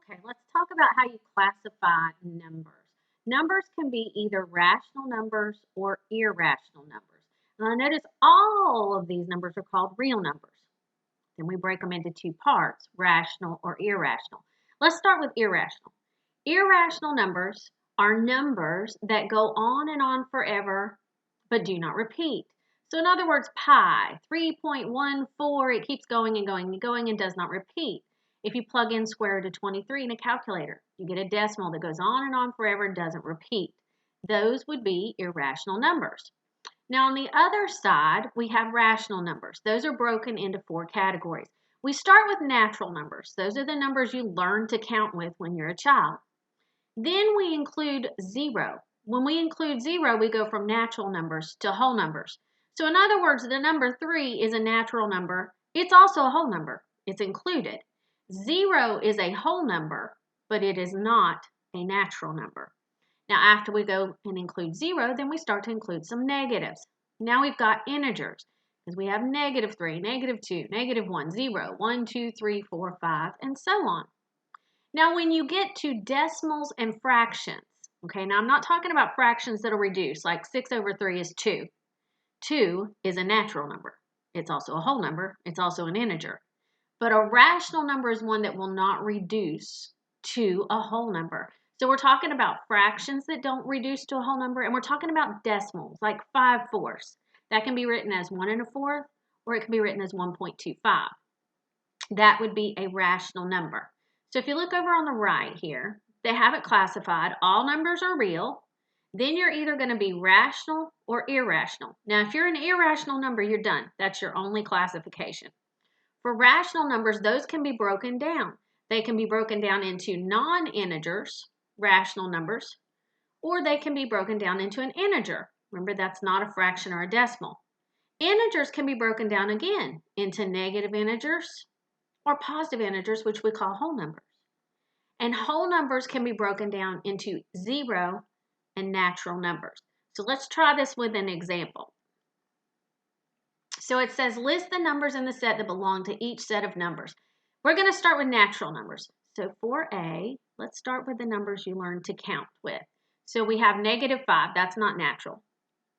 Okay, let's talk about how you classify numbers. Numbers can be either rational numbers or irrational numbers. Now, notice all of these numbers are called real numbers. Then we break them into two parts, rational or irrational. Let's start with irrational. Irrational numbers are numbers that go on and on forever but do not repeat. So in other words, pi, 3.14, it keeps going and going and going and does not repeat. If you plug in square root of 23 in a calculator, you get a decimal that goes on and on forever and doesn't repeat. Those would be irrational numbers. Now on the other side, we have rational numbers. Those are broken into four categories. We start with natural numbers. Those are the numbers you learn to count with when you're a child. Then we include zero. When we include zero, we go from natural numbers to whole numbers. So in other words, the number 3 is a natural number. It's also a whole number. It's included. 0 is a whole number, but it is not a natural number. Now after we go and include 0, then we start to include some negatives. Now we've got integers, because we have -3, -2, -1, 0, 1, 2, 3, 4, 5, and so on. Now when you get to decimals and fractions, okay, now I'm not talking about fractions that are reduced, like 6/3 is 2. 2 is a natural number. It's also a whole number. It's also an integer. But a rational number is one that will not reduce to a whole number. So we're talking about fractions that don't reduce to a whole number, and we're talking about decimals, like 5/4. That can be written as 1 1/4, or it can be written as 1.25. That would be a rational number. So if you look over on the right here, they have it classified. All numbers are real. Then you're either going to be rational or irrational. Now, if you're an irrational number, you're done. That's your only classification. For rational numbers, those can be broken down. They can be broken down into non-integers, rational numbers, or they can be broken down into an integer. Remember, that's not a fraction or a decimal. Integers can be broken down again into negative integers or positive integers, which we call whole numbers. And whole numbers can be broken down into 0 and natural numbers. So let's try this with an example. So it says list the numbers in the set that belong to each set of numbers. We're going to start with natural numbers. So for A, let's start with the numbers you learned to count with. So we have -5, that's not natural.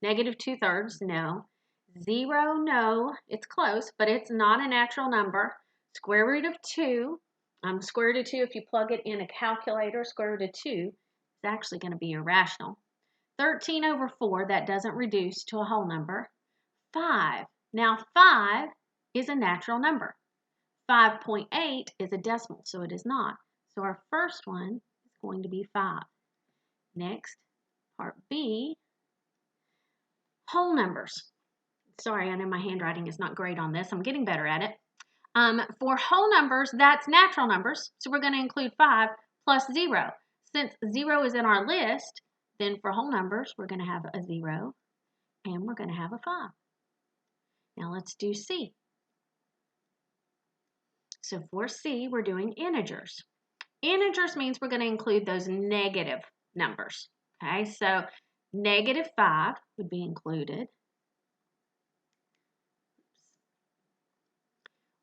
-2/3, no. 0, no, it's close, but it's not a natural number. Square root of 2, square root of 2, if you plug it in a calculator, square root of 2, it's actually going to be irrational. 13/4, that doesn't reduce to a whole number. 5. Now 5 is a natural number. 5.8 is a decimal, so it is not. So our first one is going to be 5. Next, part B, whole numbers. Sorry, I know my handwriting is not great on this. I'm getting better at it. For whole numbers, that's natural numbers. So we're going to include 5 plus 0. Since 0 is in our list, then for whole numbers, we're going to have a 0 and we're going to have a 5. Now let's do C. So for C, we're doing integers. Integers means we're going to include those negative numbers. Okay, so -5 would be included.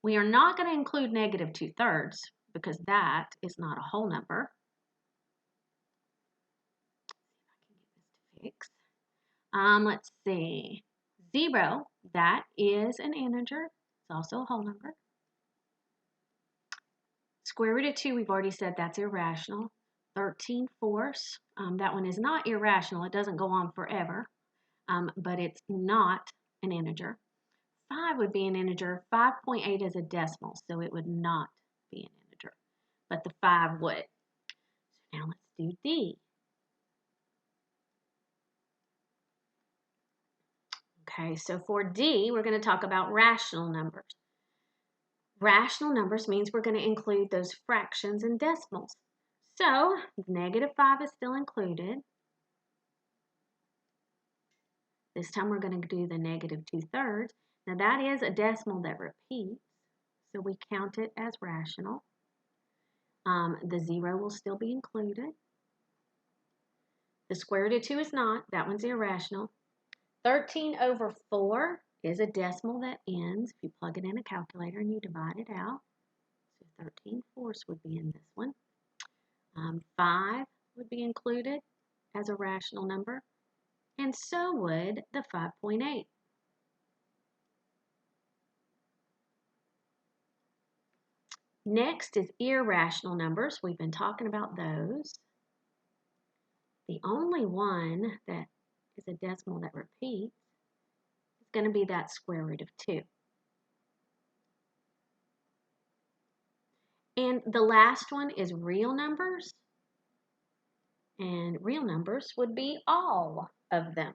We are not going to include -2/3 because that is not a whole number. Fix. Let's see. 0, that is an integer. It's also a whole number. Square root of 2, we've already said that's irrational. 13/4, that one is not irrational. It doesn't go on forever, but it's not an integer. 5 would be an integer. 5.8 is a decimal, so it would not be an integer, but the 5 would. So now let's do D. Okay, so for D, we're going to talk about rational numbers. Rational numbers means we're going to include those fractions and decimals. So -5 is still included. This time we're going to do the -2/3. Now that is a decimal that repeats, so we count it as rational. The 0 will still be included. The square root of 2 is not. That one's irrational. 13/4 is a decimal that ends. If you plug it in a calculator and you divide it out, so 13/4 would be in this one. 5 would be included as a rational number, and so would the 5.8. Next is irrational numbers. We've been talking about those. The only one that is a decimal that repeats is going to be that square root of 2. And the last one is real numbers. And real numbers would be all of them.